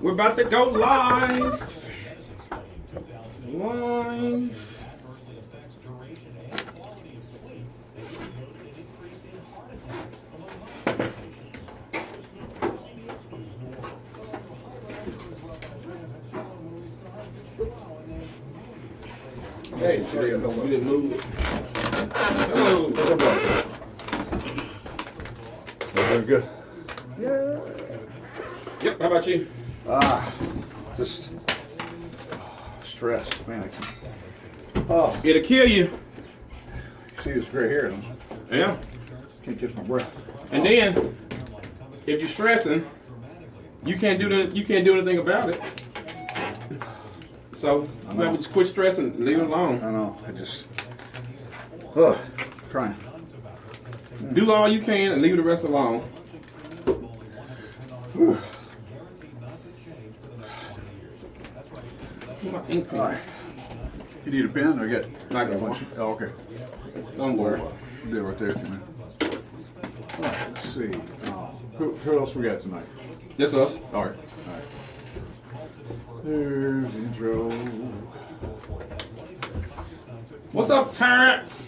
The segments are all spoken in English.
We're about to go live. Live. Hey, you didn't move. Hello. Very good. Yeah. Yep, how about you? Just stress, man. I can't. It'll kill you. See this gray hair? Yeah. Can't catch my breath. And then, if you're stressing, you can't do anything about it. So you have to just quit stressing, and leave it alone. I know. I just trying. Do all you can and leave the rest alone. My ink pen. All right. You need a pen or get? I got one. Oh, okay. Somewhere. There, right there, man. All right. Let's see. Who else we got tonight? Just us. All right. All right. There's the intro. What's up, Terrence?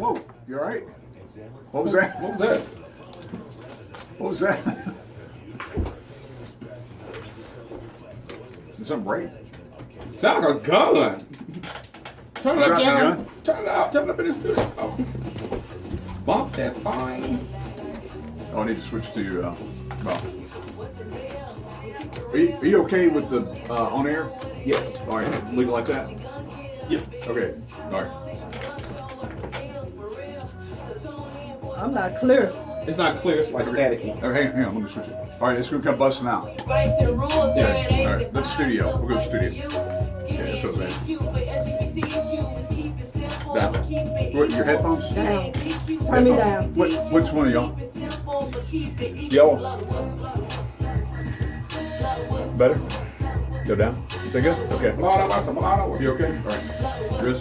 Whoa, you all right? What was that? What was that? What was that? Is something right? Sound like a gun. Turn it up, Drop the John. gun? Turn it up. Turn it up in the studio. Bump that fine. Oh, I need to switch to well. Are you okay with the on air? Yes. All right, leave it like that? Yeah. Okay, all right. I'm not clear. It's not clear. It's like staticky. Oh, hang on, let me switch it. All right, it's going to come busting out. Rights and rules, Yeah, all right, that's studio. We'll go to studio. Yeah, that's what I'm saying. Down. What, your headphones? Down. Turn me down. Which one of y'all? Yellow. Better? Go down? You think good? Okay. You okay? All right. Chris?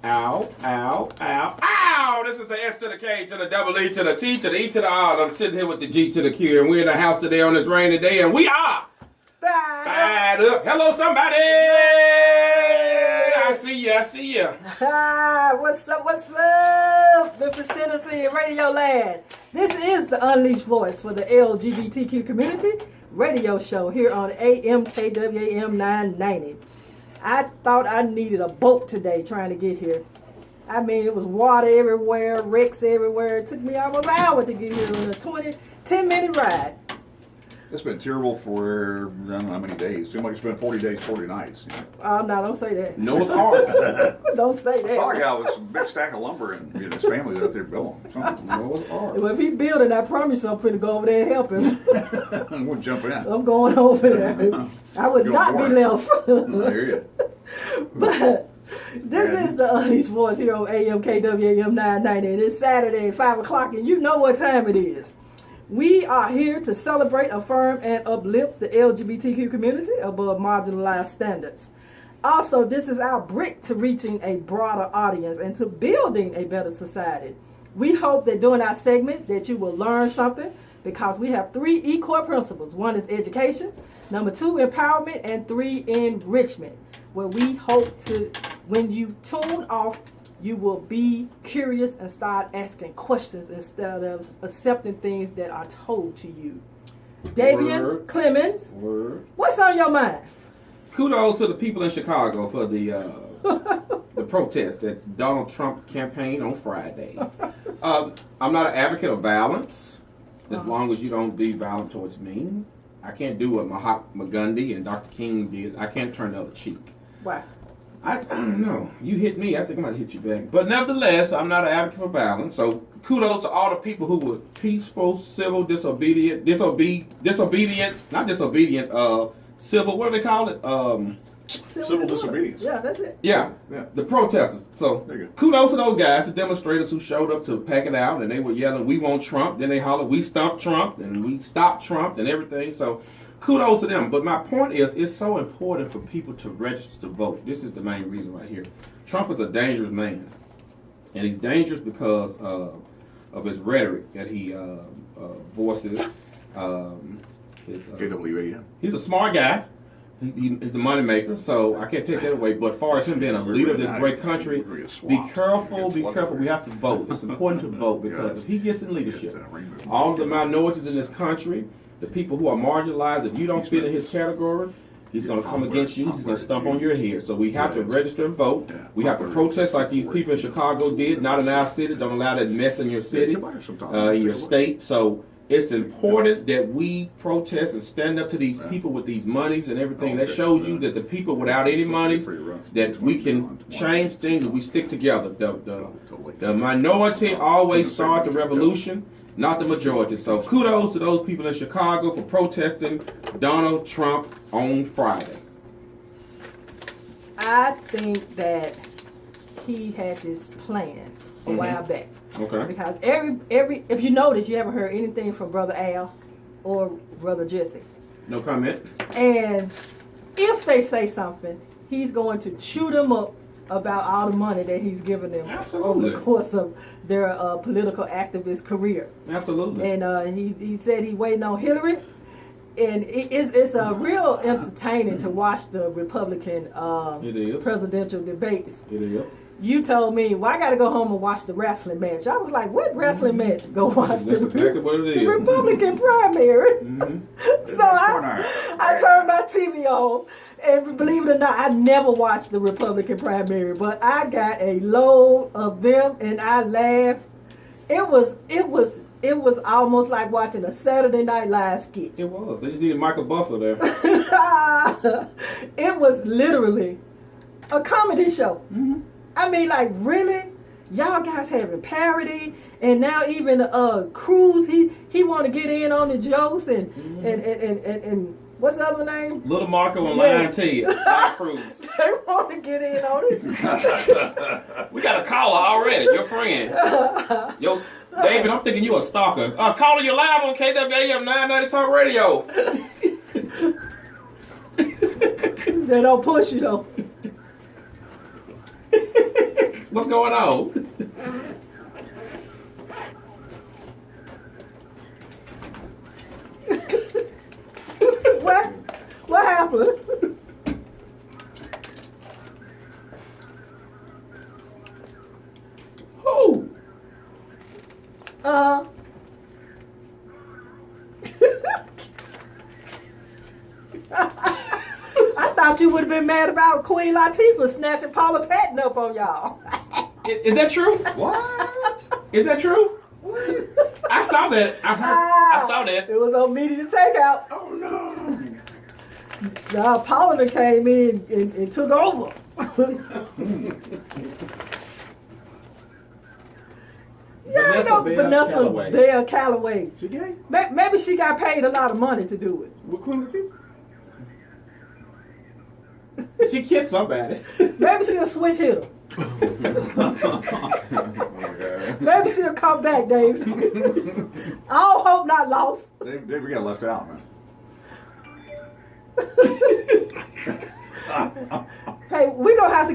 Ow, ow, ow, ow! This is the S to the K to the double E to the T to the E to the R. I'm sitting here with the G to the Q, and we're in the house today on this rainy day, and we are bad up. Hello, somebody! I see ya, I see ya. What's up, what's up? Memphis, Tennessee, Radio Land. This is the Unleashed Voice for the LGBTQ community radio show here on AMKWAM 990. I thought I needed a boat today trying to get here. I mean, it was water everywhere, wrecks everywhere. It took me almost an hour to get here on a 10-minute ride. It's been terrible for, I don't know how many days. Seems like it's been 40 days, 40 nights. Oh, no, don't say that. No, it's hard. Don't say that. I saw a guy with some big stack of lumber and his family's out there building something. No, it's hard. Well, if he building, I promise you I'm finna go over there and help him. I'm going to jump in. I'm going over there. I would not be left. I hear you. But this is the Unleashed Voice here on AMKWAM 990. And it's Saturday at 5 o'clock, and you know what time it is. We are here to celebrate, affirm, and uplift the LGBTQ community above marginalized standards. Also, this is our brick to reaching a broader audience and to building a better society. We hope that during our segment that you will learn something, because we have 3 E-Core principles. 1 is education, number 2, empowerment, and 3, enrichment. Where we hope to, when you tune off, you will be curious and start asking questions instead of accepting things that are told to you. Davin Clemons, what's on your mind? Kudos to the people in Chicago for the protest at Donald Trump campaign on Friday. I'm not an advocate of violence, as long as you don't be violent towards me. I can't do what Mahatma Gandhi and Dr. King did. I can't turn the other cheek. Why? I don't know. You hit me, I think I'm gonna hit you back. But nevertheless, I'm not an advocate for violence. So kudos to all the people who were peaceful, civil, disobedient, civil. What do they call it? Civil disobedience. Yeah, that's it. Yeah, the protesters. So kudos to those guys, the demonstrators who showed up to pack it out, and they were yelling, "We want Trump." Then they hollered, "We stumped Trump," and "We stopped Trump," and everything. So kudos to them. But my point is, it's so important for people to register to vote. This is the main reason right here. Trump is a dangerous man, and he's dangerous because of his rhetoric that he voices. KWAM. He's a smart guy. He's a money maker, so I can't take that away. But as far as him being a leader of this great country, be careful, be careful. We have to vote. It's important to vote because if he gets in leadership, all of the minorities in this country, the people who are marginalized, if you don't fit in his category, he's going to come against you. He's going to stomp on your head. So we have to register and vote. We have to protest like these people in Chicago did, not in our city. Don't allow that mess in your city, in your state. So it's important that we protest and stand up to these people with these monies and everything. That shows you that the people without any money, that we can change things and we stick together. The minority always start the revolution, not the majority. So kudos to those people in Chicago for protesting Donald Trump on Friday. I think that he had this plan a while back. Okay. Because every if you notice, you haven't heard anything from Brother Al or Brother Jesse. No comment. And if they say something, he's going to chew them up about all the money that he's given them over the course of their political activist career. Absolutely. And he said he's waiting on Hillary. And it's a real entertaining to watch the Republican presidential debates. It is. You told me, well, I got to go home and watch the wrestling match. I was like, what wrestling match? Go watch That's exactly what it is. the Republican primary. So I turned my TV on, and believe it or not, I never watched the Republican primary, but I got a load of them, and I laughed. It was almost like watching a Saturday Night Live skit. It was. They just needed Michael Buffer there. It was literally a comedy show. I mean, like, really? Y'all guys having parody, and now even Cruz, he want to get in on the jokes, and what's the other name? Little Marco and Lion T. Cruz. They want to get in on it. We got a caller already. Your friend. Yo, David, I'm thinking you a stalker. Caller, you live on KWAM 990 Talk Radio. They don't push you though. What's going on? What happened? Who? I thought you would have been mad about Queen Latifah snatching Paula Patton up on y'all. Is that true? What? Is that true? What? I saw that. I saw that. It was on Media Takeout. Oh no. Now Paula came in and took over. Yeah, I know Vanessa Bell Calloway. She gay? Maybe she got paid a lot of money to do it. With Queen Latifah? She kissed somebody. Maybe she'll switch hitter. Oh my God. Maybe she'll come back, Dave. I don't hope not lost. We got left out, man. Hey, we're gonna have to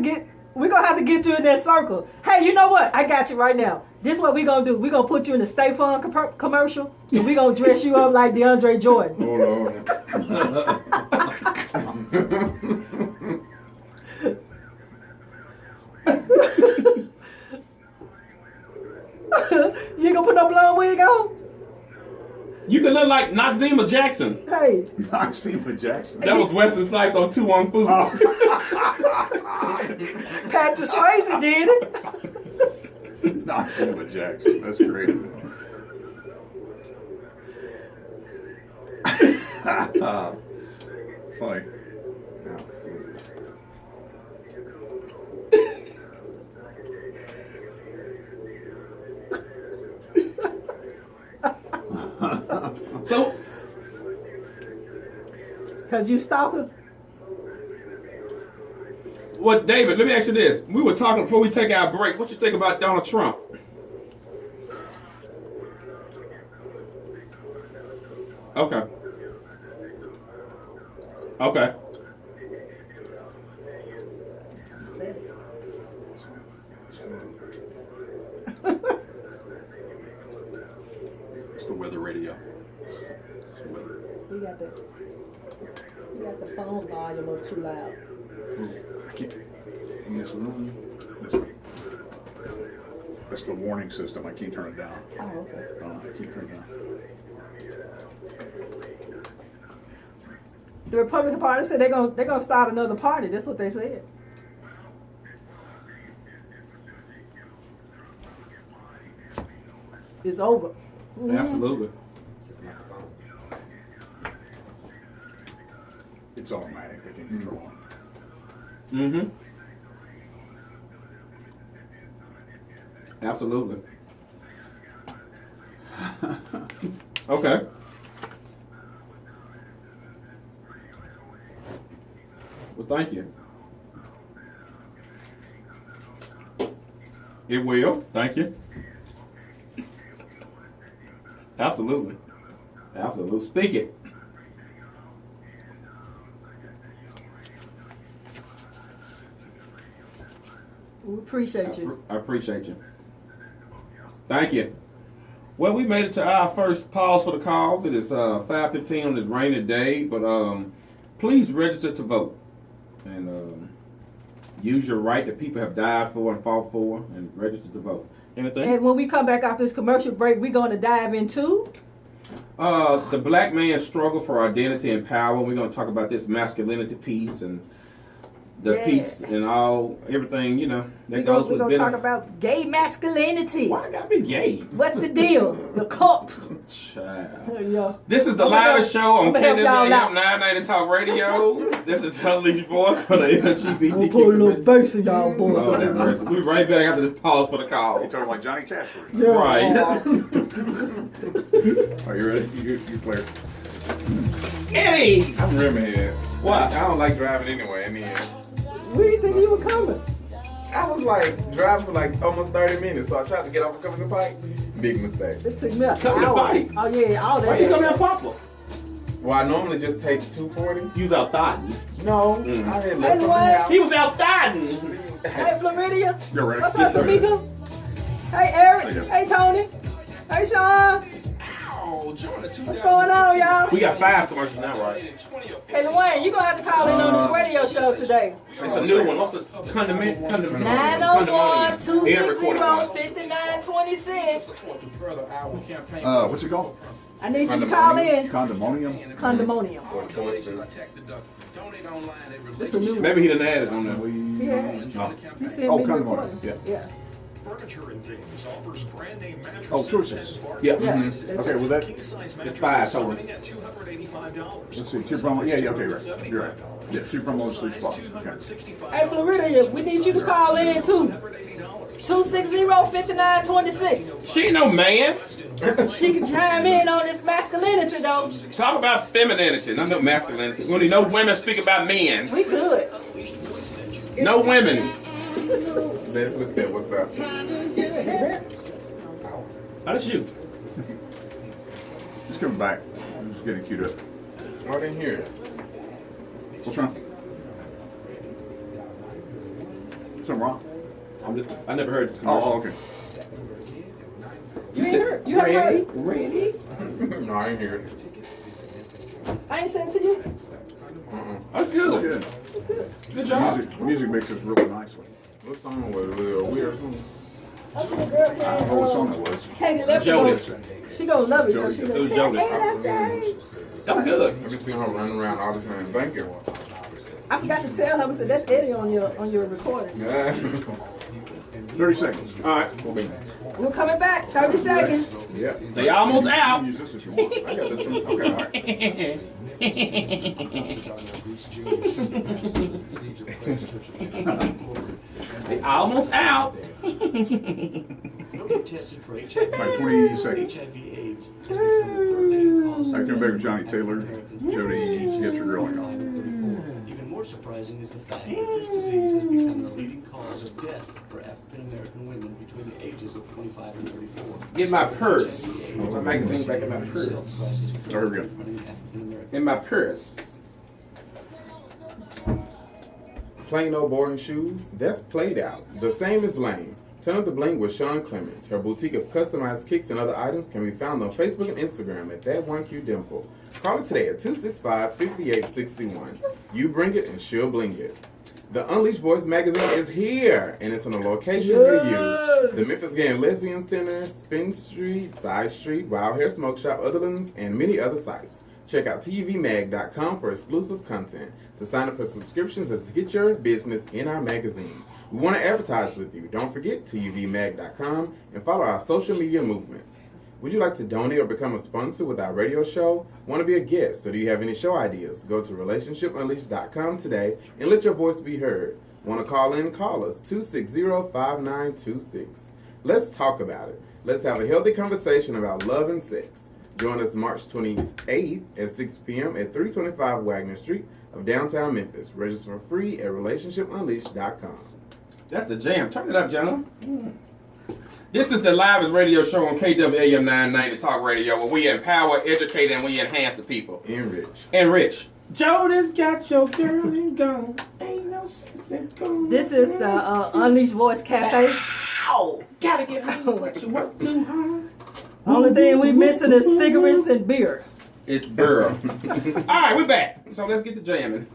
get you in that circle. Hey, you know what? I got you right now. This is what we're gonna do. We're gonna put you in the State Farm commercial, and we're gonna dress you up like DeAndre Jordan. Oh no. You ain't gonna put no blonde wig on? You can look like Noxzema Jackson. Hey. Noxzema Jackson. That was Wesley Snipes on 2 on Food. Patrick Swayze did it. Noxzema Jackson. That's great. Funny. Because you stalker? Well, David, let me ask you this. We were talking before we take our break. What you think about Donald Trump? Okay. Okay. It's the weather radio. You got the phone volume a little too loud. I can't. In this room, that's the warning system. I can't turn it down. Oh, okay. I can't turn it down. The Republican Party said they're gonna start another party. That's what they said. It's over. Mhm. Absolutely. It's automatic. I can't control it. Mm-hmm. Absolutely. Okay. Well, thank you. It will. Thank you. Absolutely. Absolutely. Speak it. We appreciate you. I appreciate you. Thank you. Well, we made it to our first pause for the calls. It is 5:15 on this rainy day, but please register to vote and use your right that people have died for and fought for, and register to vote. Anything? And when we come back after this commercial break, we're going to dive into The black man's struggle for identity and power. We're going to talk about this masculinity piece and the piece and everything, that goes with We're going to talk about gay masculinity. Why I gotta be gay? What's the deal? The cult. Child. Yeah. This is the I'm gonna loudest show on I'm gonna help Candid y'all out. 990 Talk Radio. This is Unleashed Voice for the LGBTQ. We'll put a little bass in y'all boys. Oh, that mercy. We'll be right back after this pause for the call. You talking like Johnny Cash? Yeah. Right. Are you ready? You clear? Eddie! I'm rimhead. Why? I don't like driving anyway in the end. Where do you think you were coming? I was like driving for like almost 30 minutes, so I tried to get off and come in the pike. Big mistake. It took me an Come to hour. fight. Oh yeah, all that. Why you coming out Papa? Well, I normally just take 240. You was out thotting. No, Mm. I had left from the Anyway. house. He was out thotting. Hey Floridia. You're ready. What's Yes, up, sir. Tamika? Hey Eric. Thank you. Hey Tony. Hey Sean. What's going on, y'all? We got 5 commercials now, right? Hey Dwayne, you gonna have to call in on this radio show today. It's a new one. What's the condiment? 901-260-5926. What's it called? I need you to call in. Condominium? Condominium. Or choices. It's a new one. Maybe he done added on there. Yeah. Oh. He sent Oh, me the Condominium, recording. yeah. Yeah. Furniture and Things offers brand name mattresses. Oh, choices. Yeah. Yeah. Mhm. It's- Okay, well that, King size It's 5 mattresses total. starting at $285. let's see, 2 promos, yeah, okay, right, you're right. Yeah, 2 promos, 3 spots, okay. Hey Florida, we need you to call in too. 260-5926. She ain't no man. She can chime in on this masculinity though. Talk about femininity, not no masculinity. We need no women speak about men. We good. No women. Leslie said, what's up? How does you? Just coming back, I'm just getting queued up. I didn't hear it. What's wrong? Something wrong? I never heard this Oh, commercial. okay. You ain't heard? You haven't heard? Randy? No, I didn't hear it. I ain't sent it to you. That's That's good. good. It's good. Good job. Music mixes really nicely. What song was it? Was it a weird song? That's what the girl I don't know what song it was. Katie left. Jonas. She gonna love it because she It gonna was say, Jonas. "Hey, that's that." That was good. I just seen her running around all the time. Thank you. I forgot to tell her. I said that's Eddie on your recording. Yeah. 30 seconds. All right. We're coming back. 30 seconds. Yeah. They almost out. Use this if you want. I got this one. Okay, all right. They almost out. Get tested for HIV. Like 20 seconds. HIV/AIDS has become the third leading cause Acting back with Johnny Taylor. Jody needs to get your girl on. Even more surprising is the fact that this disease has become the leading cause of death for African American women between the ages of 25 and 34. Get my purse. My magazine back in my purse. There we go. In my purse. Plain old boring shoes? That's played out. The same as lame. Turn up the bling with Sean Clemons. Her boutique of customized kicks and other items can be found on Facebook and Instagram at that1QDimple. Call her today at 265-5861. You bring it and she'll bling it. The Unleashed Voice magazine is here, and it's on a location near you. The Memphis Gay and Lesbian Center, Spin Street, Side Street, Wild Hair Smoke Shop, Otherlands, and many other sites. Check out TUVMag.com for exclusive content, to sign up for subscriptions, and to get your business in our magazine. We want to advertise with you. Don't forget TUVMag.com and follow our social media movements. Would you like to donate or become a sponsor with our radio show? Want to be a guest, or do you have any show ideas? Go to relationshipunleashed.com today and let your voice be heard. Want to call in? Call us 260-5926. Let's talk about it. Let's have a healthy conversation about love and sex. Join us March 28th at 6 p.m. at 325 Wagner Street of downtown Memphis. Register for free at relationshipunleashed.com. That's the jam. Turn it up, John. This is the livest radio show on KWAM 990 Talk Radio, where we empower, educate, and we enhance the people. Enrich. Jonas got your girl and gone. Ain't no sense in going. This is the Unleashed Voice Cafe. Ow! Gotta get home, but you work too hard. Only thing we missing is cigarettes and beer. It's burr. Alright, we're back. So let's get to jamming.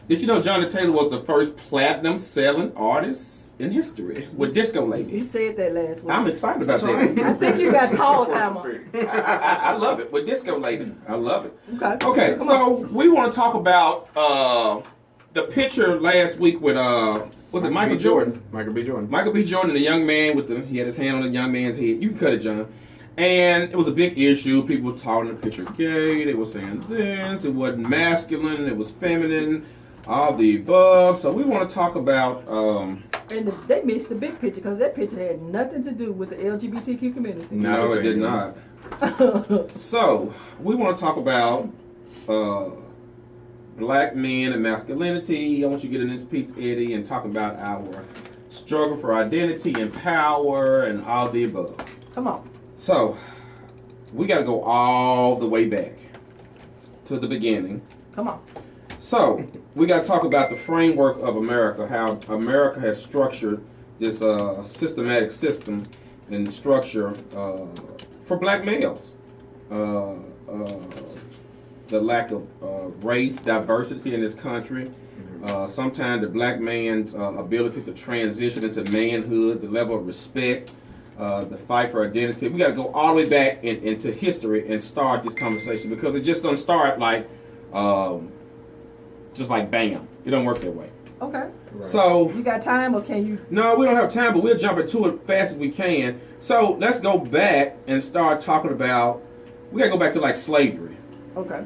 Did you know Johnny Taylor was the first platinum selling artist in history with Disco Lady? You said that last week. I'm excited about that. I think you got Tall's hammer. I love it with Disco Lady. I love it. Okay. So we want to talk about the picture last week with was it Michael Jordan? Michael B. Jordan. Michael B. Jordan, the young man he had his hand on the young man's head. You can cut it, John. And it was a big issue. People were calling the picture gay. They were saying this. It wasn't masculine. It was feminine. All the above. So we want to talk about. And they missed the big picture because that picture had nothing to do with the LGBTQ community. No, it did not. So we want to talk about black men and masculinity. I want you to get in this piece, Eddie, and talk about our struggle for identity and power and all the above. Come on. So we got to go all the way back to the beginning. Come on. So we got to talk about the framework of America, how America has structured this systematic system and structure for black males. The lack of race, diversity in this country. Sometimes the black man's ability to transition into manhood, the level of respect, the fight for identity. We got to go all the way back into history and start this conversation, because it just doesn't start like just like bam. It don't work that way. Okay. Right. So You got time, or can you? no, we don't have time, but we'll jump into it fast as we can. So let's go back and start talking about. We got to go back to like slavery. Okay.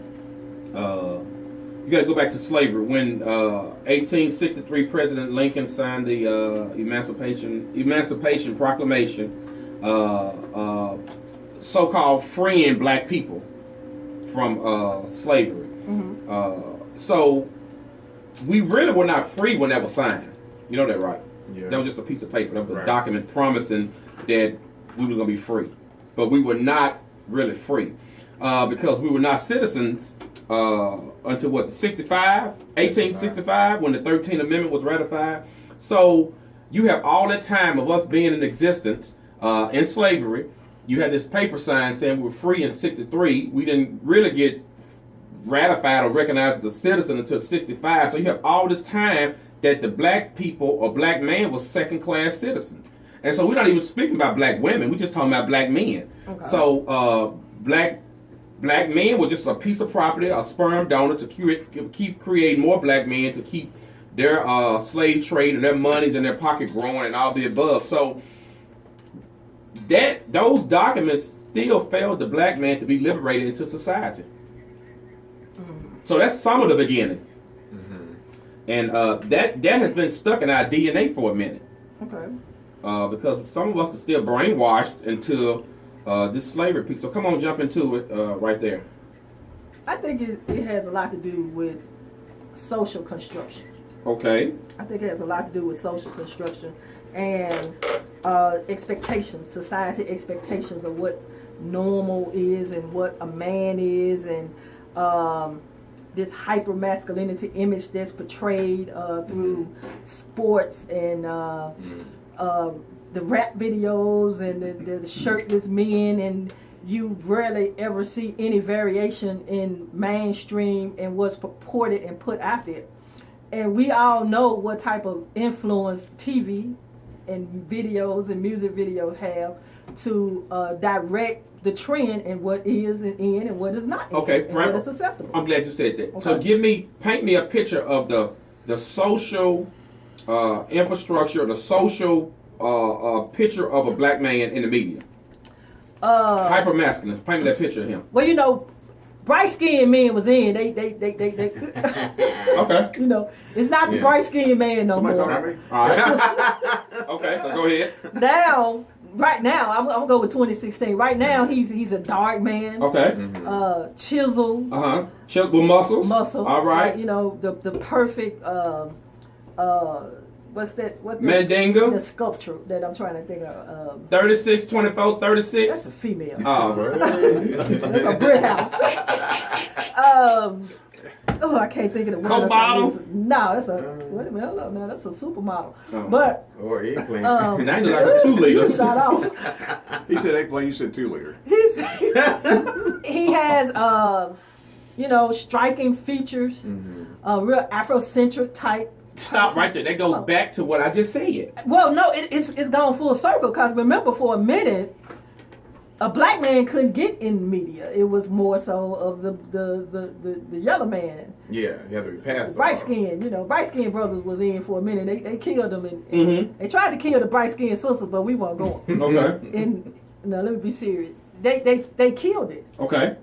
You got to go back to slavery when 1863 President Lincoln signed the Emancipation Proclamation, so-called freeing black people from slavery. Mm-hmm. So we really were not free when that was signed. You know that, right? Yeah. That was just a piece of paper. That was a Right. document promising that we were going to be free. But we were not really free because we were not citizens until what, 1865, when the 13th Amendment was ratified. So you have all that time of us being in existence in slavery. You had this paper sign saying we were free in 63. We didn't really get ratified or recognized as a citizen until 65. So you have all this time that the black people or black man was second-class citizens. And so we're not even speaking about black women. We're just talking about black men. Okay. So black men were just a piece of property, a sperm donor to keep creating more black men, to keep their slave trade and their monies in their pocket growing and all the above. So those documents still failed the black man to be liberated into society. So that's some of the beginning. And that has been stuck in our DNA for a minute. Okay. Because some of us are still brainwashed into this slavery piece. So come on, jump into it right there. I think it has a lot to do with social construction. Okay. I think it has a lot to do with social construction and expectations, society expectations of what normal is and what a man is, and this hyper masculinity image that's portrayed through sports and the rap videos and the shirtless men, and you rarely ever see any variation in mainstream and what's purported and put out there. And we all know what type of influence TV and videos and music videos have to direct the trend and what is in and what is not in, Okay, and right. what is acceptable. I'm glad you said that. Okay. So paint me a picture of the social infrastructure, the social picture of a black man in the media. Hyper masculine. Paint me that picture of him. Well, you know, bright skinned men was in. They Okay. you know, it's not the Yeah. bright skinned man no Somebody more. talking to me? All right. Okay, so go ahead. Now, right now, I'm gonna go with 2016. Right now, he's a dark man. Okay. Chiseled Chill with muscles. muscle. All right. Like, you know, the perfect what's that? What Mandingo. the sculpture that I'm trying to think of. 36, 24, 36. That's a female. Right. That's a brick house. I can't think of the word. Coke bottle? No, that's a wait a minute, hold on, no, that's a supermodel. Oh. But Or eggplant. That looks like a 2 liter. shut off. He said eggplant, you said 2 liter. He has you know, striking features, real Afrocentric type. Stop right there. That goes back to what I just said. Well, no, it's gone full circle, because remember, for a minute, a black man couldn't get in the media. It was more so of the yellow man. Yeah, you have to be past the Bright bar. skin, you know, bright skin brothers was in for a minute. They killed them, and they tried to kill the bright skin sisters, but we weren't going. Okay. And no, let me be serious. They killed it. Okay.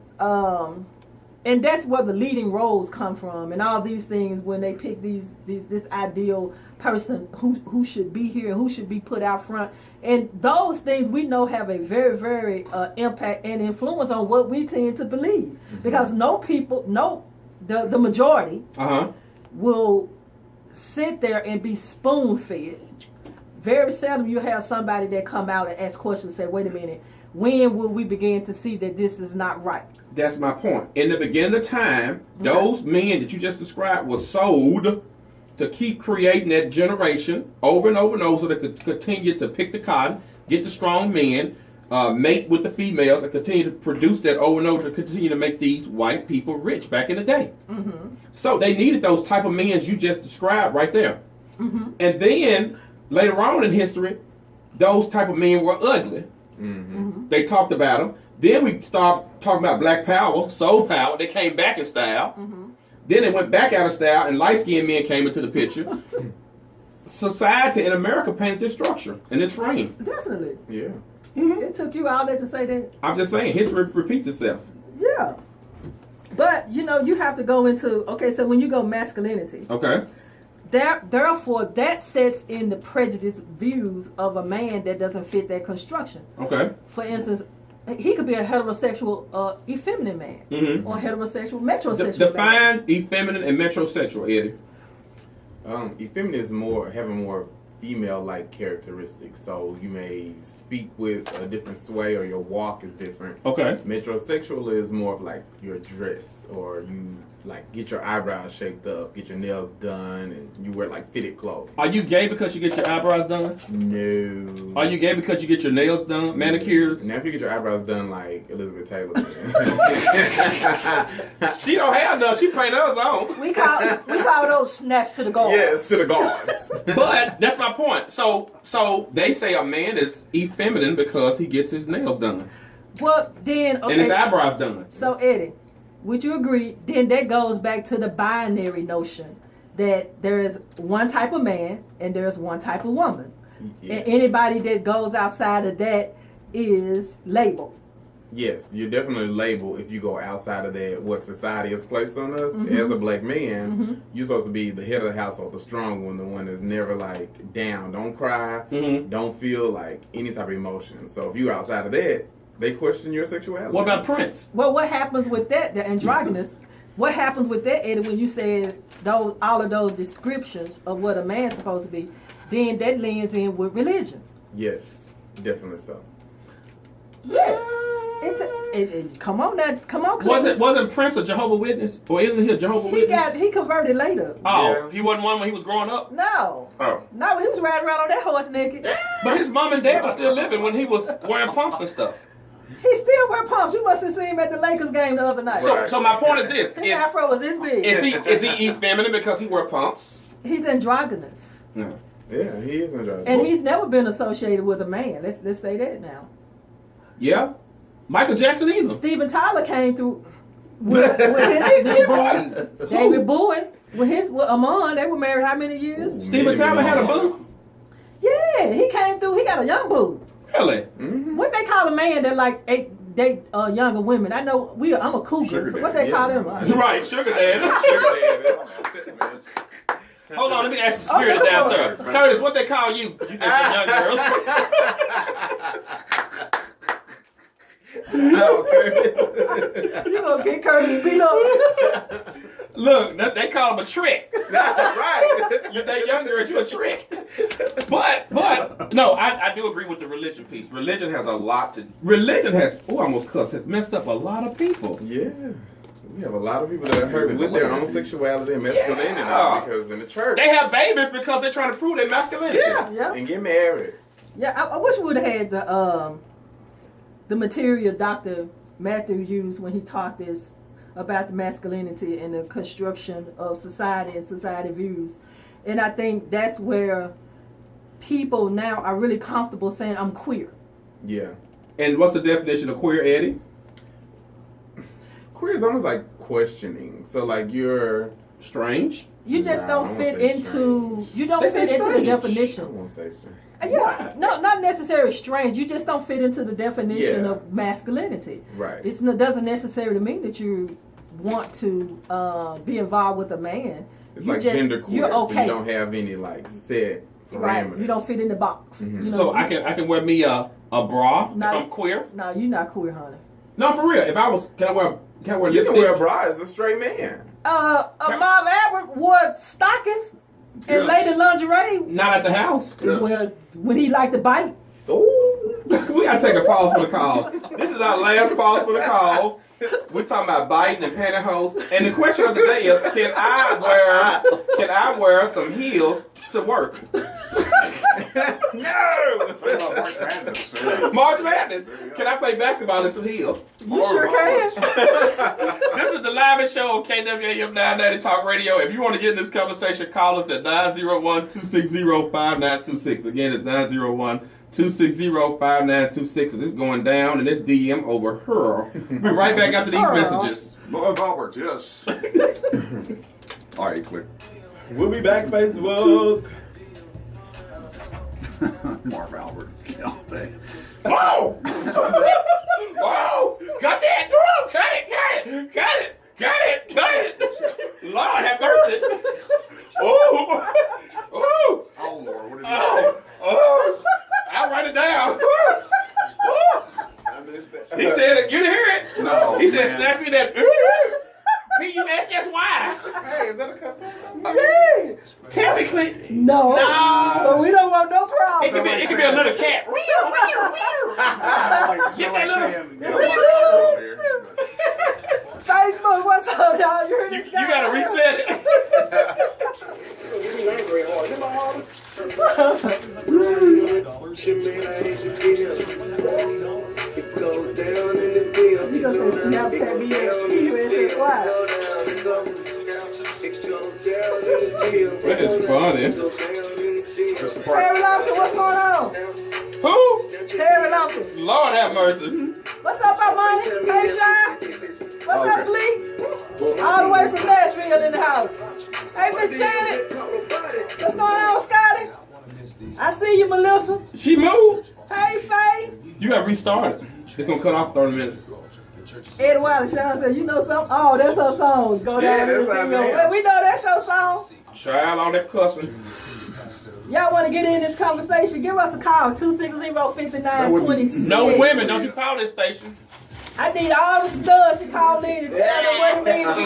And that's where the leading roles come from, and all these things when they pick this ideal person who should be here, who should be put out front, and those things we know have a very, very impact and influence on what we tend to believe, because the majority will sit there and be spoon fed. Very seldom you have somebody that come out and ask questions and say, wait a minute, when will we begin to see that this is not right? That's my point. In the beginning of time, those men that you just described were sold to keep creating that generation over and over and over, so they could continue to pick the cotton, get the strong men, mate with the females, and continue to produce that over and over to continue to make these white people rich back in the day. So they needed those type of men you just described right there. And then later on in history, those type of men were ugly. They talked about them. Then we started talking about black power, soul power. They came back in style. Then they went back out of style, and light-skinned men came into the picture. Society in America painted this structure and this frame. Definitely. Yeah. It took you all that to say that. I'm just saying, history repeats itself. Yeah. But, you know, you have to go into, okay, so when you go masculinity, Okay. therefore that sets in the prejudiced views of a man that doesn't fit that construction. Okay. For instance, he could be a heterosexual effeminate man or heterosexual metrosexual man. Define effeminate and metrosexual, Eddie. Effeminate is having more female-like characteristics. So you may speak with a different sway, or your walk is different. Okay. Metrosexual is more of like your dress, or you like get your eyebrows shaped up, get your nails done, and you wear like fitted clothes. Are you gay because you get your eyebrows done? No. Are you gay because you get your nails done, manicures? Now if you get your eyebrows done like Elizabeth Taylor, She don't have none. She paint hers on. We call those snatch to the guard. yes, to the guard. But that's my point. So they say a man is effeminate because he gets his nails done Well, then, and his okay. eyebrows done. So, Eddie, would you agree? Then that goes back to the binary notion that there is one type of man and there's one type of woman. Yes. And anybody that goes outside of that is labeled. Yes, you're definitely labeled if you go outside of that, what society has placed on us. As a black man, you're supposed to be the head of the household, the strong one, the one that's never like down. Don't cry, don't feel like any type of emotion. So if you're outside of that, They question your sexuality. What about Prince? Well, what happens with that, the androgynous? What happens with that, Eddie, when you said all of those descriptions of what a man's supposed to be? Then that leans in with religion. Yes, definitely so. Yes. Come on now, come on, Clemons. Wasn't Prince a Jehovah's Witness, or isn't he a Jehovah's Witness? He converted later. Oh, Yeah. he wasn't one when he was growing up. No, Oh. no, he was riding around on that horse naked. But his mom and dad were still living when he was wearing pumps and stuff. He still wear pumps. You must have seen him at the Lakers game the other night. So, so my point is this: His afro was this big. is he effeminate because he wear pumps? He's androgynous, No. Yeah, he is androgynous. and he's never been associated with a man. Let's say that now. Yeah. Michael Jackson either. Steven Tyler came through with his boy, David Bowie, with Amon. They were married how many years? Steven Tyler had a boo? Yeah, he came through. He got a young boo. Really? Mm-hmm. What they call a man that like date younger women? I know I'm a cougar. Sugar So what daddy, they call yeah. them? Right, sugar daddy. Hold on, let me ask the security Oh, downstairs. Curtis, what they call you? You think you're young girls? You gonna get Curtis beat up? Look, they call him a trick. Right. You're that young girl, you're a trick. But no, I do agree with the religion piece. Religion has messed up a lot of people. Yeah. We have a lot of people that are hurt with their own sexuality and masculinity Yeah. because in the church. They have babies because they're trying to prove their masculinity. Yeah. And get married. Yeah, I wish we would have had the material Dr. Matthew used when he taught this about the masculinity and the construction of society and society views. And I think that's where people now are really comfortable saying, I'm queer. Yeah. And what's the definition of queer, Eddie? Queer is almost like questioning. So like you're Strange. You just Nah, I don't won't fit say into, strange. you don't They fit say into the strange. I definition. won't say strange. Yeah, no, not necessarily strange. You just don't fit into the definition Yeah. of masculinity. Right. It doesn't necessarily mean that you want to be involved with a man. It's You like just- gender queer, you're so okay. you don't have any like set Right. parameters. You don't fit in the box. Mhm. You know, So I can wear me a bra No. if I'm queer. No, you're not queer, honey. No, for real. If I was, can I wear You lipstick? can wear a bra as a straight man. Marv Albert wore stockings and Yes. lady lingerie Not at the house. when he liked to bite. Ooh. We gotta take a pause for the call. This is our last pause for the calls. We're talking about biting and pantyhose. And the question of the day is, can I wear some heels to work? March Madness. Can I play basketball in some heels? You sure can. This is the live show on KWAM 990 Talk Radio. If you want to get in this conversation, call us at 901-260-5926. Again, it's 901-260-5926. And it's going down, and it's DM over her. We'll be right back after these messages. Marv Albert, yes. All right, clear. We'll be back, Facebook. Marv Albert. All day. Whoa! Whoa! Cut that! Whoa! Cut it! Lord have mercy! Oh! Oh! Oh, Lord, what did you Oh! I'll write it down. He said, you didn't hear it? No, He said, man. snap me that P-U-S-S-Y. Hey, is that a cuss word? Yeah. Technically, No. No. But we don't want no it problem. could be a little cat. Get that Facebook, what's up, y'all? You heard You this guy? gotta reset it. You gonna say Snapchat me P-U-S-S-Y. That is funny. Terry Lumpkin, what's going on? Who? Terry Lumpkin. Lord have mercy. What's up, my money? Hey, Shy. What's up, Sleep? All the way from Nashville in the house. Hey, Miss Janet. What's going on, Scotty? I see you, Melissa. She moved. Hey, Faye. You gotta restart it. It's gonna cut off 30 minutes. Ed Wilder, Sean said, you know something? Oh, that's her song. Go down Yeah, in the that's video. our Well, we know that's your song. Child, all that cussing. Y'all want to get in this conversation? Give us a call, 260-5926. No women, don't you call this station. I need all the studs to call in and tell me what it means to be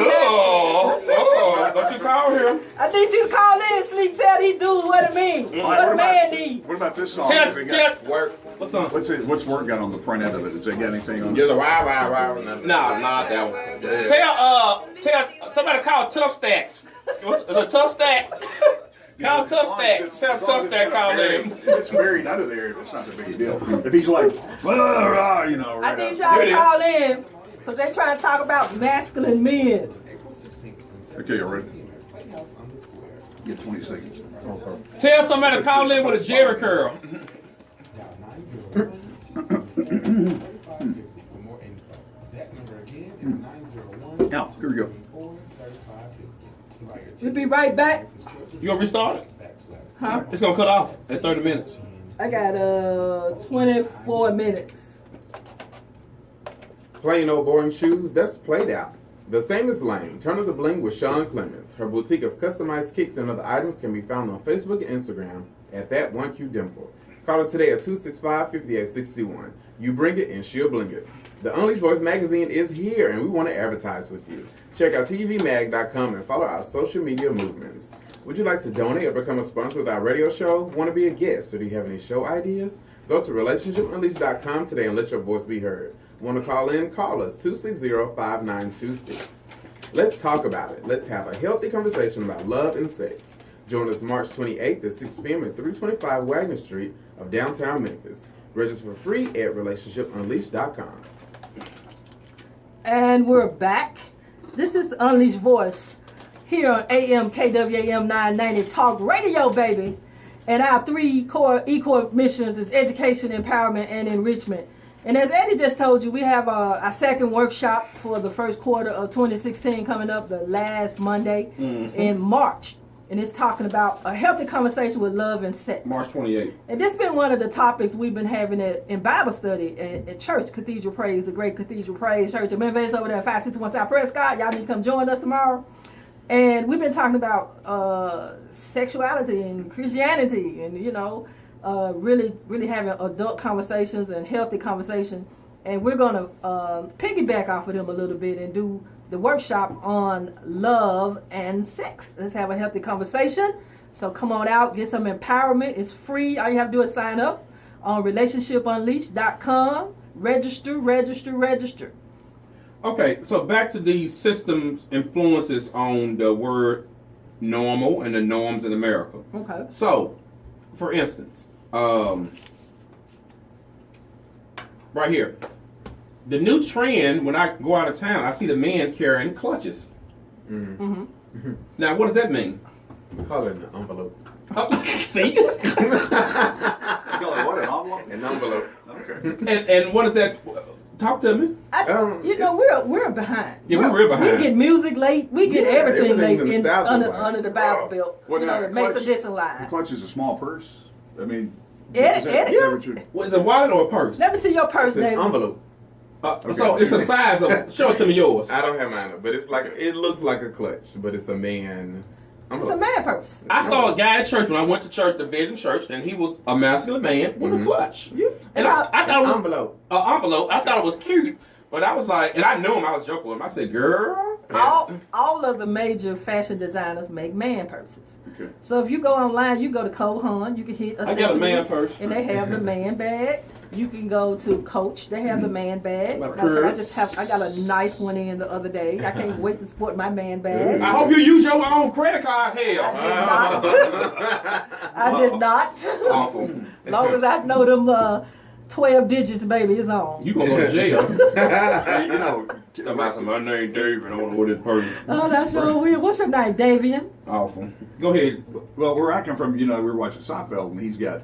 masculine. Don't you call him. I need you to call in, Sleep, tell these dudes what it means. What a man need. What about this song? Tell Work. what's on? What's work got on the front end of it? Does it got anything on it? You're the rah. Nah, not that one. Tell somebody call Tough Stacks. It's a Tough Stack. Call Tough Stack. Tell Tough Stack call in. If it's buried under there, that's not a big deal. If he's like, you know, I right need out. y'all to call in because they're trying to talk about masculine men. Okay, you ready? Get 20 seconds. Tell somebody to call in with a Jerry curl. Now, here we go. We'll be right back. You gonna restart it? Huh? It's gonna cut off at 30 minutes. I got 24 minutes. Plain old boring shoes, that's played out. The same as lame. Turn of the Bling with Sean Clemons. Her boutique of customized kicks and other items can be found on Facebook and Instagram at that 1Q Dimple. Call her today at 265-5861. You bring it and she'll bling it. The Unleashed Voice magazine is here and we want to advertise with you. Check out tvmag.com and follow our social media movements. Would you like to donate or become a sponsor with our radio show? Want to be a guest? Or do you have any show ideas? Go to relationshipunleashed.com today and let your voice be heard. Want to call in? Call us 260-5926. Let's talk about it. Let's have a healthy conversation about love and sex. Join us March 28th at 6 p.m. at 325 Wagner Street of downtown Memphis. Register for free at relationshipunleashed.com. And we're back. This is the Unleashed Voice here on AM KWAM 990 Talk Radio, baby. And our three core missions is education, empowerment, and enrichment. And as Eddie just told you, we have our second workshop for the first quarter of 2016 coming up the last Monday in March. And it's talking about a healthy conversation with love and sex. March 28th. And this has been one of the topics we've been having in Bible study at church, Cathedral Praise, the great Cathedral Praise Church in Memphis over there at 561 South Prescott. Y'all need to come join us tomorrow. And we've been talking about sexuality and Christianity and, you know, really having adult conversations and healthy conversation. And we're going to piggyback off of them a little bit and do the workshop on love and sex. Let's have a healthy conversation. So come on out, get some empowerment. It's free. All you have to do is sign up on relationshipunleashed.com. Register. Okay, so back to these systems influences on the word normal and the norms in America. Okay. So, for instance, right here, the new trend when I go out of town, I see the men carrying clutches. Mm-hmm. Now, what does that mean? We call it an envelope. See? What, an envelope? An envelope. Okay. And what is that? Talk to me. You know, we're behind. Yeah, we're real behind. We get music late. We get everything late in the South is under the Bible Belt. What You know, now, it makes a clutch? decent The line. clutch is a small purse. I mean, Eddie? What, is it a wallet or a purse? Let me see your purse, It's an David. envelope. So it's a size of. Show it to me yours. I don't have mine, but it's like it looks like a clutch, but it's a man. It's a man purse. I saw a guy at church when I went to church, the Vision Church, and he was a masculine man with a clutch. Yeah. And I thought it was Envelope. an envelope. I thought it was cute, but I was like, and I knew him. I was joking with him. I said, "Girl." All of the major fashion designers make man purses. Okay. So if you go online, you go to Kohan, you can hit I got a man accessories, purse. and they have the man bag. You can go to Coach, they have the man bag. My Like I purse. I got a nice one in the other day. I can't wait to sport my man bag. I hope you use your own credit card. Hell, I did not. awful. As long as I know them 12 digits, baby, it's on. You gonna go to jail? You know, My name David. I want to order this purse. Oh, that's so weird. What's your name, Davian? Awful. Go ahead. well, where I come from, you know, we were watching Seinfeld, and he's got,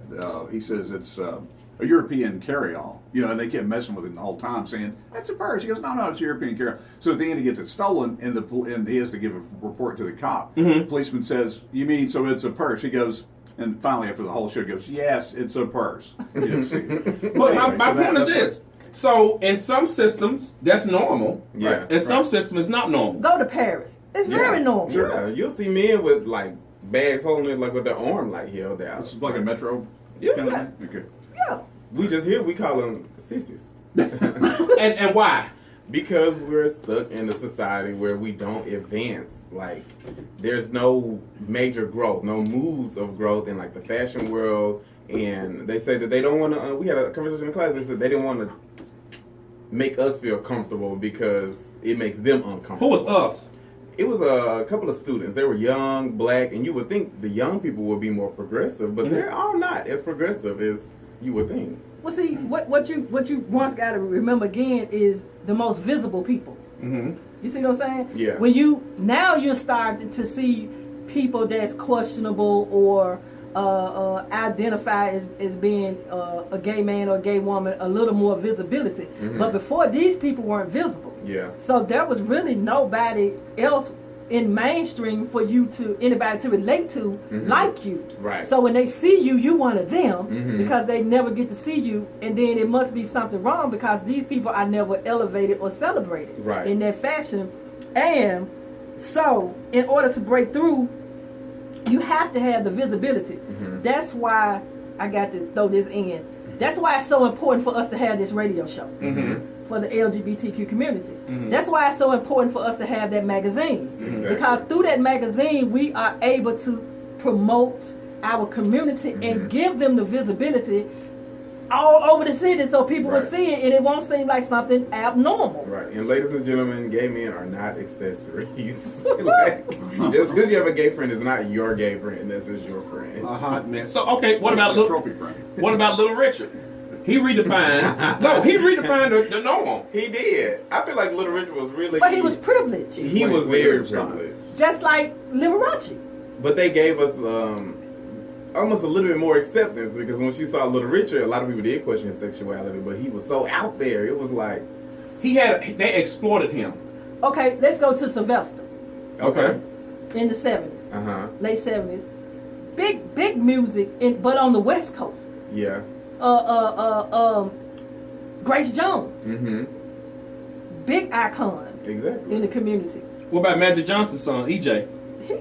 he says it's a European carry-all, you know, and they kept messing with him the whole time, saying, that's a purse. He goes, no, it's a European carry-all. So at the end, he gets it stolen, and he has to give a report to the cop. Mm-hmm. The policeman says, you mean, so it's a purse? He goes, and finally, after the whole show, he goes, yes, it's a purse. You didn't see it. But Anyway, my so point is that's this. So in some systems, that's normal. Yeah. In some systems, it's not normal. Go to Paris. It's very normal. Yeah, you'll see men with like bags holding it like with their arm like held out. It's like a metro Yeah. kind of thing? Okay. Yeah. We just here we call them sissies. And why? Because we're stuck in a society where we don't advance. Like, there's no major growth, no moves of growth in like the fashion world. And they say that they don't want to. We had a conversation in class. They said they didn't want to make us feel comfortable because it makes them uncomfortable. Who was us? It was a couple of students. They were young, black, and you would think the young people would be more progressive, but they're all not as progressive as you would think. Well, see, what you once got to remember again is the most visible people. Mm-hmm. You see what I'm saying? Yeah. When you're starting to see people that's questionable or identify as being a gay man or a gay woman, a little more visibility. Mm-hmm. But before, these people weren't visible. Yeah. So there was really nobody else in mainstream for anybody to relate to like you. Right. So when they see you, you one of them Mhm. because they never get to see you, and then it must be something wrong because these people are never elevated or celebrated Right. in that fashion. And so in order to break through, you have to have the visibility. Mhm. That's why I got to throw this in. That's why it's so important for us to have this radio show Mm-hmm. for the LGBTQ community. Mhm. That's why it's so important for us to have that magazine. Exactly. Because through that magazine, we are able to promote our community and give them the visibility all over the city so people will Right. see it and it won't seem like something abnormal. Right. And ladies and gentlemen, gay men are not accessories. Like, just because you have a gay friend is not your gay friend. That's just your friend. A hot mess. So okay, what about trophy friend? What about Little Richard? He redefined. He redefined the norm. He did. I feel like Little Richard was really. But he was privileged, He was Wait, very wait, stop. privileged. just like Liberace. But they gave us almost a little bit more acceptance because when she saw Little Richard, a lot of people did question his sexuality, but he was so out there. It was like, They exploited him. Okay, let's go to Sylvester okay. in the 70s, late 70s. Big music, but on the West Coast. Yeah. Grace Jones, Mm-hmm. big icon Exactly. in the community. What about Magic Johnson's son, EJ?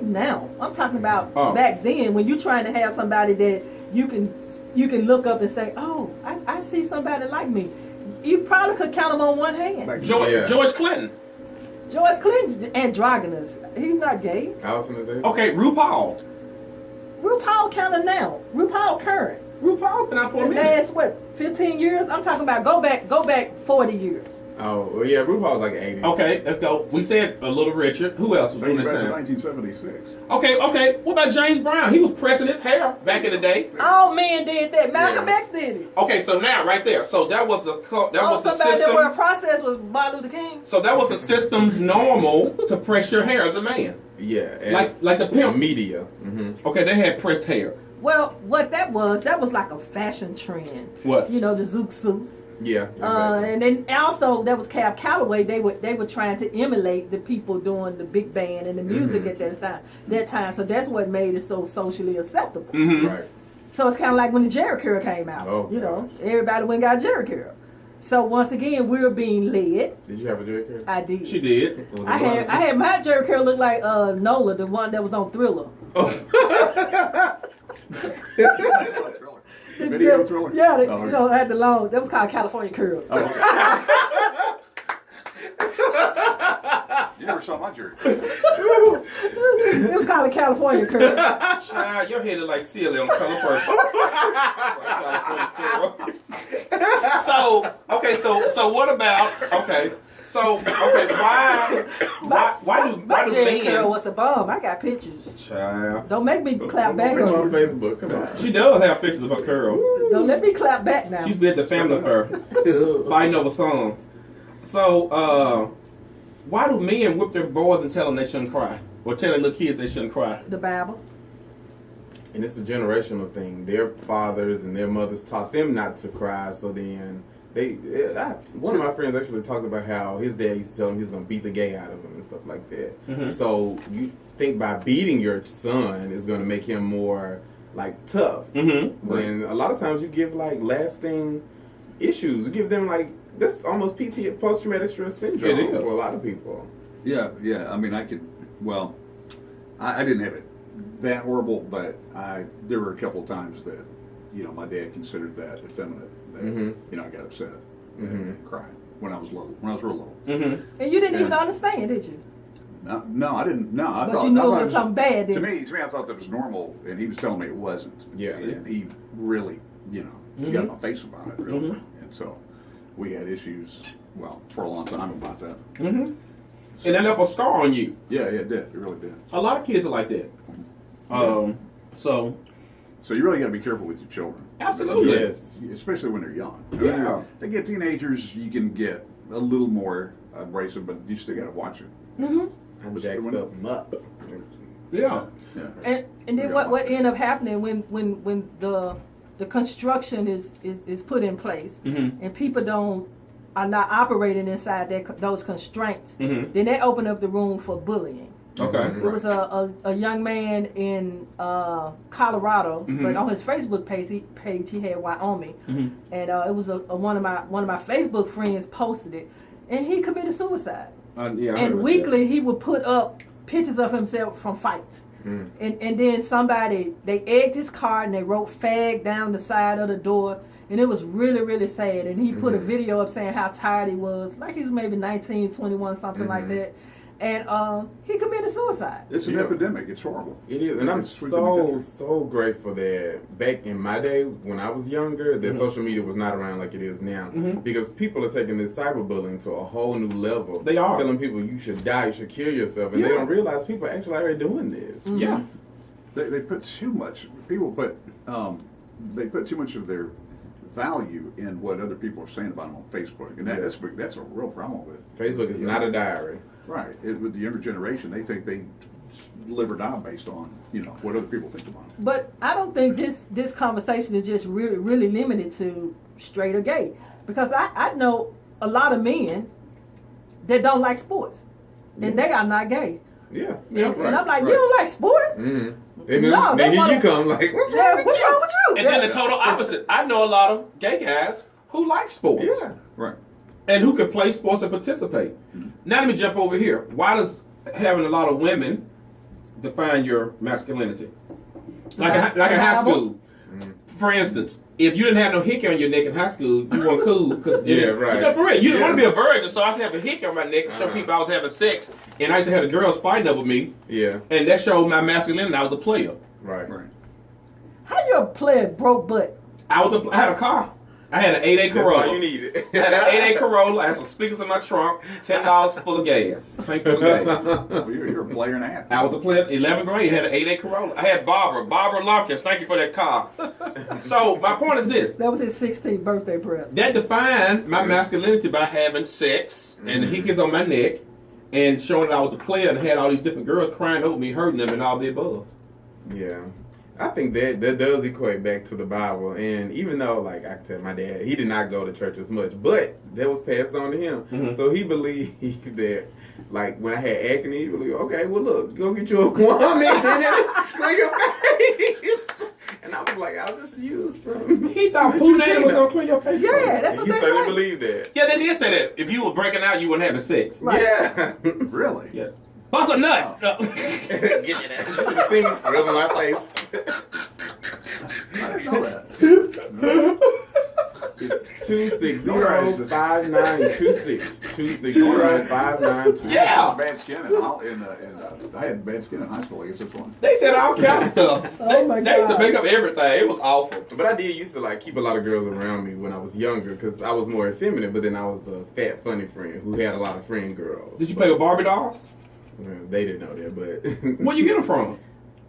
Now, I'm talking about Oh. back then when you're trying to have somebody that you can look up and say, oh, I see somebody like me. You probably could count them on one hand. Back Yeah. George Clinton. George Clinton, androgynous. He's not gay. I was gonna say. Okay, RuPaul. RuPaul counting now. RuPaul current. RuPaul been out for a The minute. last 15 years? I'm talking about go back 40 years. Oh, well, yeah, RuPaul was like 80s. Okay, let's go. We said a Little Richard. Who else was doing Back that to time? 1976. Okay. What about James Brown? He was pressing his hair back in the day. All men did that. Malcolm Yeah. X did it. Okay, so now right there. So that was the Somebody that were a system. process was Martin Luther King. So that was the system's normal to press your hair as a man. Yeah. Like the pimps. media. Mm-hmm. Okay, they had pressed hair. Well, what that was like a fashion trend. What? You know, the Zoot suits. Yeah. Exactly. And then also there was Cab Calloway. They were trying to emulate the people doing the big band and the music at that time. So that's what made it so socially acceptable. Mm-hmm. Right. So it's kind of like when the Jerry Curl came out. Oh, you know, gosh. everybody went and got Jerry Curl. So once again, we're being led. Did you have a Jerry curl? I did. She did. Was it I had my Jerry Curl look like Nola, the one that was on Thriller. Video thriller? Yeah, Oh, you know, had the long. That was called California Curl. You never saw my jerk. It was called a California Curl. Child, your head look like Celia on Color Purple. So what about why do My Jerry Curl men? was a bomb. I got pictures. Child, Don't make me clap back Come on on you. Facebook. Come on. she does have pictures of her curl. Don't let me clap back now. She did the family fair, fighting over songs. So why do men whip their boys and tell them they shouldn't cry, or tell their little kids they shouldn't cry? The Bible. And it's a generational thing. Their fathers and their mothers taught them not to cry, so then one of my friends actually talked about how his dad used to tell him he was going to beat the gay out of him and stuff like that. Mhm. So you think by beating your son is going to make him more like tough. Mm-hmm. When a lot of times you give like lasting issues. You give them like this almost post-traumatic stress syndrome It is. for a lot of people. Yeah. I mean, I didn't have it that horrible, but there were a couple of times that, my dad considered that effeminate. That, I got upset and cried when I was real little. And you didn't even understand, did you? No, I didn't. No, I But thought you knew I it thought was something bad, To didn't me, I thought that was normal, and he was telling me it wasn't. Yeah. And he really, got in my face about it, really. And so we had issues, for a long time about that. And that left a scar on you. Yeah, it did. It really did. A lot of kids are like that. So you really got to be careful with your children. absolutely. Yes. Especially when they're young. Yeah. When they get teenagers, you can get a little more abrasive, but you still got to watch it. I jacks up. Yeah. Yeah. And then what ended up happening when the construction is put in place and people are not operating inside those constraints, then they open up the room for bullying. Okay. It was a young man in Colorado, but on his Facebook page he had Wyoming, and it was one of my Facebook friends posted it, and he committed suicide. Yeah, I heard And about weekly he would put up pictures of himself from fights. And then they egged his car and they wrote fag down the side of the door, and it was really, really sad. And he put a video up saying how tired he was, like he was maybe 19, 21, something like that. And he committed suicide. It's an epidemic. It's horrible. It is, and I'm so grateful that back in my day when I was younger, that social media was not around like it is now. Because people are taking this cyberbullying to a whole new level. They are telling people you should die, you should kill yourself, and they don't realize people actually are doing this. Yeah. They put too much. People put they put too much of their value in what other people are saying about them on Facebook, and that's a real problem with Facebook is not a diary. Right. With the younger generation, they think they live or die based on what other people think about them. But I don't think this conversation is just really, really limited to straight or gay, because I know a lot of men that don't like sports, and they are not gay. Yeah. And I'm like, you don't like sports? And then, No, then they here wanna- you come, like, what's Yeah, wrong with what's you? wrong with you? And then the total opposite. I know a lot of gay guys who like sports. Yeah. Right. And who can play sports and participate. Now let me jump over here. Why does having a lot of women define your masculinity? Like in high school. For instance, if you didn't have no hickey on your neck in high school, you weren't cool. Cause Yeah, right. You know, for real, you didn't want to be a virgin, so I used to have a hickey on my neck to show people I was having sex. And I used to have the girls fighting over me. Yeah. And that showed my masculinity. I was a player. Right. Right. How you a player broke butt? I had a car. I had an 8A That's Corolla. all you needed. I had an 8A Corolla. I had some speakers in my trunk. $10 full of gas. Tank full of gas. Well, you're a player and a half. I was a player. 11th grade. Had an 8A Corolla. I had Barbara Lumpkins. Thank you for that car. So my point is this: That was his 16th birthday present. that defined my masculinity by having sex and the hickeys on my neck and showing that I was a player and had all these different girls crying over me, hurting them, and all the above. Yeah. I think that does equate back to the Bible. And even though, like I tell my dad, he did not go to church as much, but that was passed on to him. So he believed that, like, when I had acne, he believed, okay, well, look, go get you a woman and clean your face. And I was like, I'll just use some. He thought Pooh was gonna clean your face. Yeah, that's And what he they certainly say. believed that. Yeah, they did say that. If you were breaking out, you weren't having sex. Right. Yeah. Really? Yeah. Bust a nut. Get your ass. You should have seen me scrubbing my face. I didn't know that. It's 260-5926. 260-5926. Yeah. Bad skin I had bad skin in high school. I guess that's one. They said all kind of stuff. Oh my They used to God. make up everything. It was awful. But I did used to like keep a lot of girls around me when I was younger because I was more effeminate. But then I was the fat, funny friend who had a lot of friend girls. Did you play with Barbie dolls? Well, they didn't know that, but Where you get them from?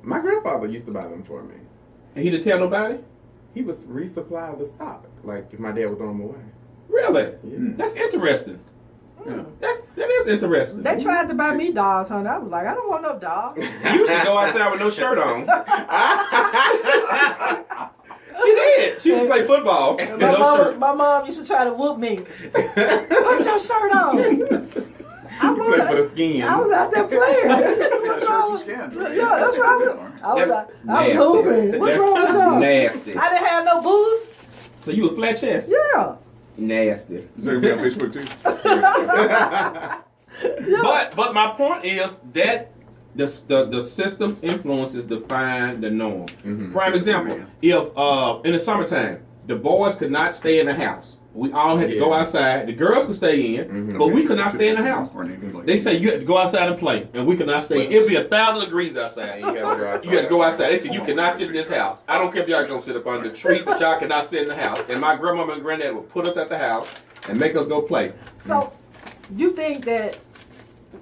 my grandfather used to buy them for me. And he didn't tell nobody? He would resupply the stock, like if my dad would throw them away. Really? Yeah. That's interesting. Yeah. That is interesting. They tried to buy me dolls, honey. I was like, I don't want no doll. You used to go outside with no shirt on. She did. She used to play football with no shirt. My mom used to try to whoop me. Put your shirt on. You play for the skins. I was out there playing. What's Shirts wrong and with skins. Yeah, that's right. I was That's hooping. What's That's wrong with y'all? nasty. I didn't have no boobs. So you was flat chest? Yeah. Nasty. Is that gonna be on Facebook too? But my point is that the system's influences define the norm. Mhm. Prime example: if in the summertime the boys could not stay in the house, we all had to go Yeah. outside. The girls could stay in, Mhm. but we could not stay in the house. Or need to play. They say you had to go outside and play, and we could not stay. It'd be 1,000 degrees outside. And you gotta go outside. You got to go outside. They said you cannot sit in this house. I don't care if y'all gonna sit up under the tree, but y'all cannot sit in the house. And my grandmama and granddad would put us at the house and make us go play. So, you think that?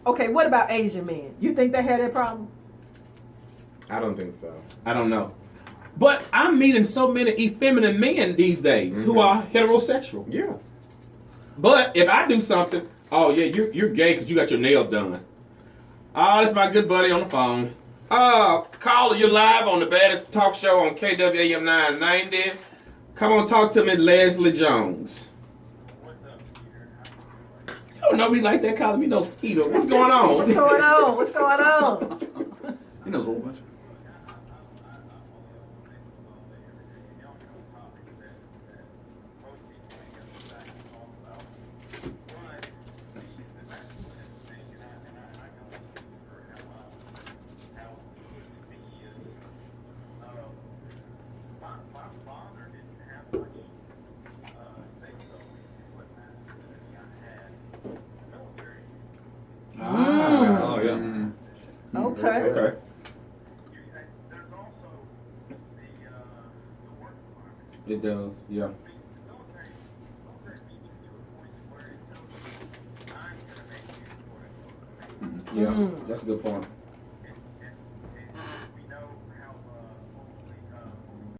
Okay, what about Asian men? You think they had that problem? I don't think so. I don't know. But I'm meeting so many effeminate men these days who are heterosexual. Yeah. But if I do something, oh yeah, you're gay because you got your nails done. Oh, that's my good buddy on the phone. Caller, you're live on the baddest talk show on KWAM 990. Come on, talk to me, Leslie Jones. You don't know me like that, calling me no Skeeter. What's going on? What's going on? What's going on? He knows a whole bunch. Oh, yeah. Mhm. Okay. Okay. It does, yeah. Yeah, Mm. that's a good point.